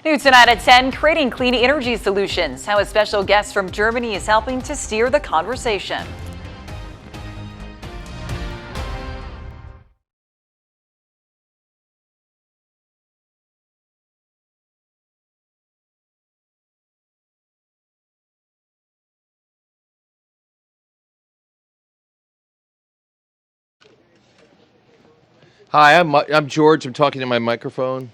New tonight at 10, creating clean energy solutions. How a special guest from Germany is helping to steer the conversation. Hi, I'm George. I'm talking to my microphone.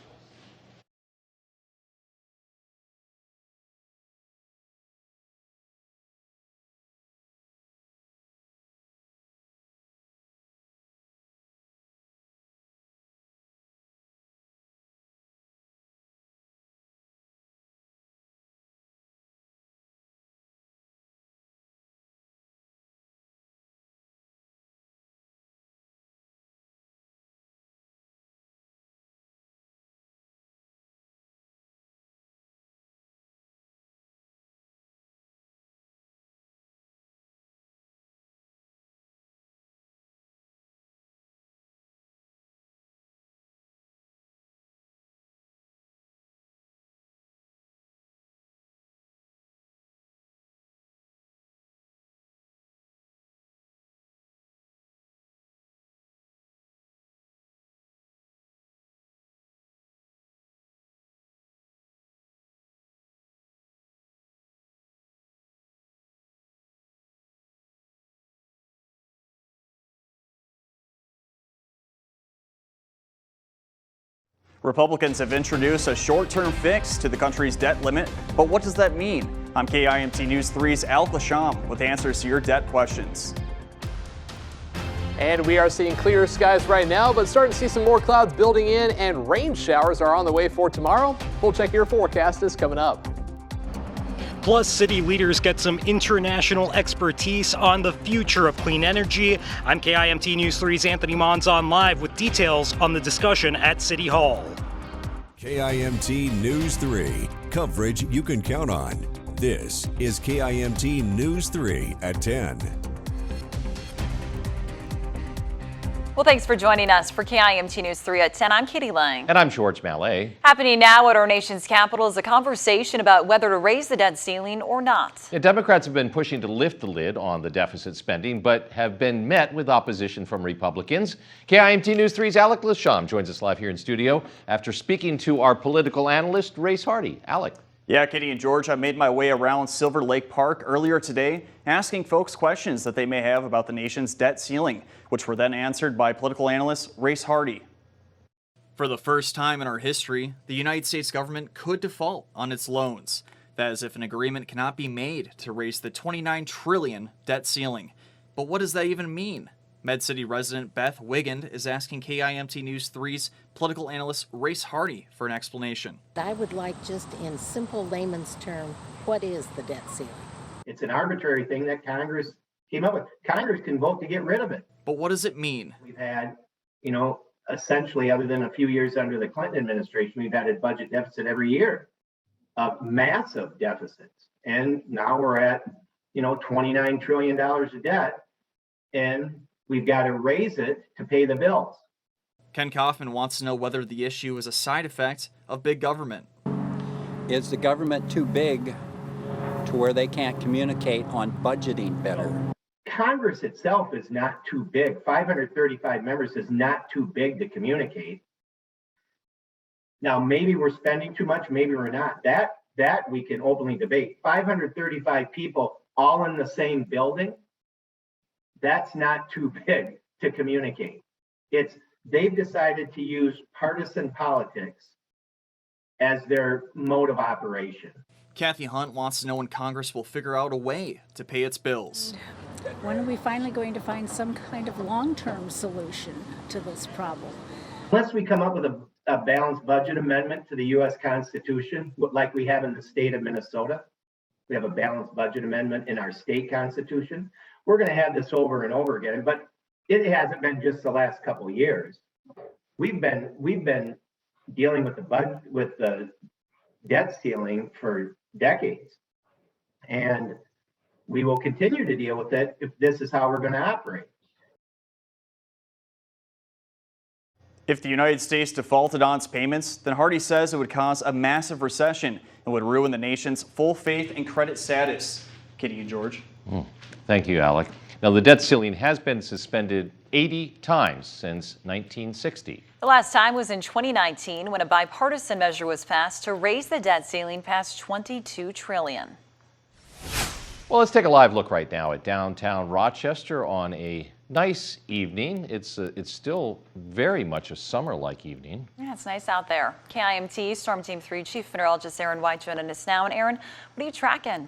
Republicans have introduced a short-term fix to the country's debt limit, but what does that mean? I'm KIMT News 3's Alec Lasham with answers to your debt questions. And we are seeing clear skies right now, but starting to see some more clouds building in, and rain showers are on the way for tomorrow. We'll check your forecast is coming up. Plus, city leaders get some international expertise on the future of clean energy. I'm KIMT News 3's Anthony Mons on live with details on the discussion at City Hall. KIMT News 3, coverage you can count on. This is KIMT News 3 at 10. Well, thanks for joining us for KIMT News 3 at 10. I'm Katie Lang. And I'm George Mallet. Happening now at our nation's capital is a conversation about whether to raise the debt ceiling or not. Yeah, Democrats have been pushing to lift the lid on the deficit spending, but have been met with opposition from Republicans. KIMT News 3's Alec Lasham joins us live here in studio after speaking to our political analyst, Race Hardy. Alec. Yeah, Katie and George, I made my way around Silver Lake Park earlier today, asking folks questions that they may have about the nation's debt ceiling, which were then answered by political analyst Race Hardy. For the first time in our history, the United States government could default on its loans. That is if an agreement cannot be made to raise the $29 trillion debt ceiling. But what does that even mean? Med City resident Beth Wigand is asking KIMT News 3's political analyst Race Hardy for an explanation. I would like, just in simple layman's term, what is the debt ceiling? It's an arbitrary thing that Congress came up with. Congress can vote to get rid of it. But what does it mean? We've had, essentially, other than a few years under the Clinton administration, we've had a budget deficit every year, massive deficits. And now we're at, $29 trillion of debt. And we've got to raise it to pay the bills. Ken Kaufman wants to know whether the issue is a side effect of big government. Is the government too big to where they can't communicate on budgeting better? Congress itself is not too big. 535 members is not too big to communicate. Now, maybe we're spending too much, maybe we're not. That we can openly debate. 535 people all in the same building, that's not too big to communicate. They've decided to use partisan politics as their mode of operation. Kathy Hunt wants to know when Congress will figure out a way to pay its bills. When are we finally going to find some kind of long-term solution to this problem? Unless we come up with a balanced budget amendment to the U.S. Constitution, like we have in the state of Minnesota, we have a balanced budget amendment in our state constitution. We're going to have this over and over again, but it hasn't been just the last couple of years. We've been dealing with the debt ceiling for decades, and we will continue to deal with it if this is how we're going to operate. If the United States defaulted on its payments, then Hardy says it would cause a massive recession and would ruin the nation's full faith and credit status. Katie and George. Thank you, Alec. Now, the debt ceiling has been suspended 80 times since 1960. The last time was in 2019 when a bipartisan measure was passed to raise the debt ceiling past $22 trillion. Well, let's take a live look right now at downtown Rochester on a nice evening. It's still very much a summer-like evening. Yeah, it's nice out there. KIMT Storm Team 3 Chief Meteorologist Aaron White joining us now. And Aaron, what are you tracking?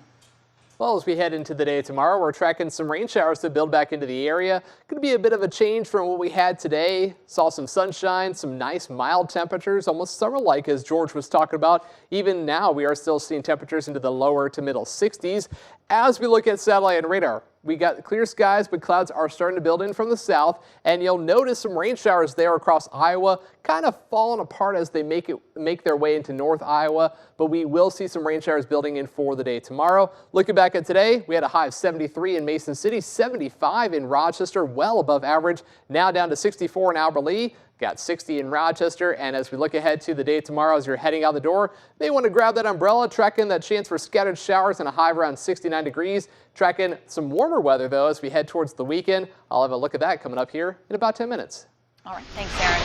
Well, as we head into the day tomorrow, we're tracking some rain showers to build back into the area. Going to be a bit of a change from what we had today. Saw some sunshine, some nice mild temperatures, almost summer-like as George was talking about. Even now, we are still seeing temperatures into the lower to middle 60s. As we look at satellite and radar, we got clear skies, but clouds are starting to build in from the south, and you'll notice some rain showers there across Iowa, kind of falling apart as they make their way into North Iowa, but we will see some rain showers building in for the day tomorrow. Looking back at today, we had a high of 73 in Mason City, 75 in Rochester, well above average, now down to 64 in Albert Lea. Got 60 in Rochester, and as we look ahead to the day tomorrow, as you're heading out the door, may want to grab that umbrella, tracking that chance for scattered showers and a high of around 69 degrees. Tracking some warmer weather, though, as we head towards the weekend. I'll have a look at that coming up here in about 10 minutes. All right, thanks, Aaron.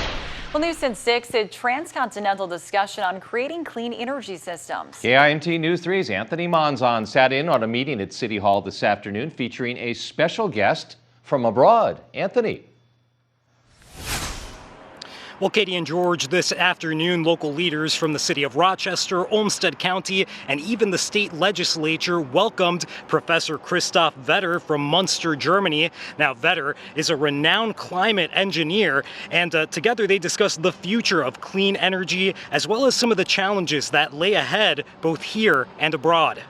Well, News since 6, a transcontinental discussion on creating clean energy systems. KIMT News 3's Anthony Monzon sat in on a meeting at City Hall this afternoon featuring a special guest from abroad. Anthony. Well, Katie and George, this afternoon, local leaders from the city of Rochester, Olmsted County, and even the state legislature welcomed Professor Christoph Vetter from Munster, Germany. Now, Vetter is a renowned climate engineer, and together they discussed the future of clean energy, as well as some of the challenges that lay ahead, both here and abroad.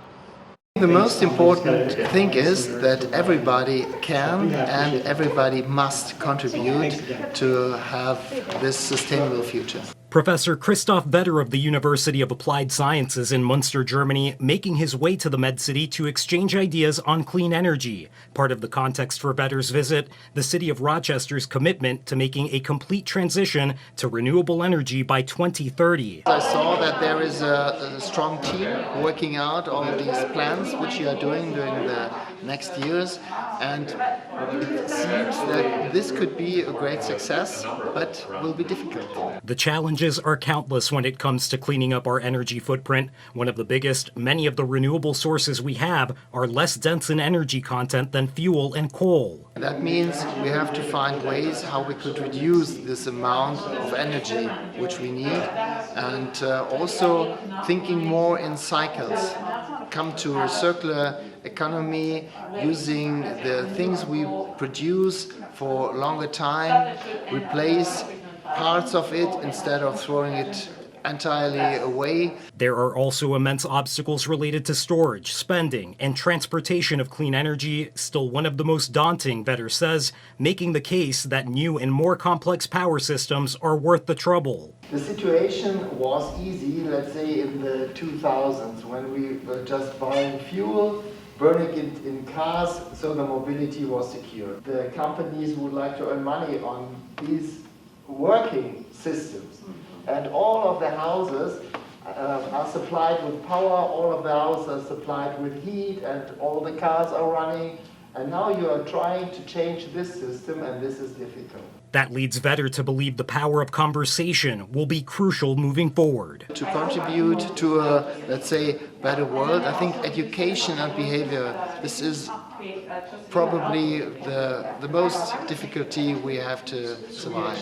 The most important thing is that everybody can and everybody must contribute to have this sustainable future. Professor Christoph Vetter of the University of Applied Sciences in Munster, Germany, making his way to the MedCity to exchange ideas on clean energy. Part of the context for Vetter's visit, the city of Rochester's commitment to making a complete transition to renewable energy by 2030. I saw that there is a strong team working out all these plans which you are doing during the next years, and it seems that this could be a great success, but will be difficult. The challenges are countless when it comes to cleaning up our energy footprint. One of the biggest, many of the renewable sources we have are less dense in energy content than fuel and coal. That means we have to find ways how we could reduce this amount of energy which we need, and also thinking more in cycles. Come to a circular economy, using the things we produce for longer time, replace parts of it instead of throwing it entirely away. There are also immense obstacles related to storage, spending, and transportation of clean energy, still one of the most daunting, Vetter says, making the case that new and more complex power systems are worth the trouble. The situation was easy, let's say in the 2000s, when we were just buying fuel, burning it in cars, so the mobility was secure. The companies would like to earn money on these working systems, and all of the houses are supplied with power, all of the houses are supplied with heat, and all the cars are running, and now you are trying to change this system, and this is difficult. That leads Vetter to believe the power of conversation will be crucial moving forward. To contribute to a, let's say, better world, I think education and behavior, this is probably the most difficulty we have to survive.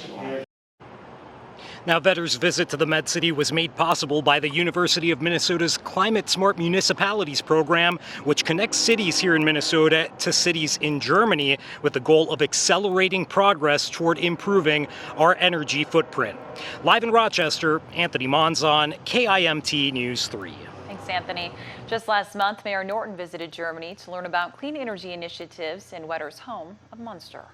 Now, Vetter's visit to the MedCity was made possible by the University of Minnesota's Climate Smart Municipalities program, which connects cities here in Minnesota to cities in Germany with the goal of accelerating progress toward improving our energy footprint. Live in Rochester, Anthony Monzon, KIMT News 3. Thanks, Anthony. Just last month, Mayor Norton visited Germany to learn about clean energy initiatives in Vetter's home of Munster.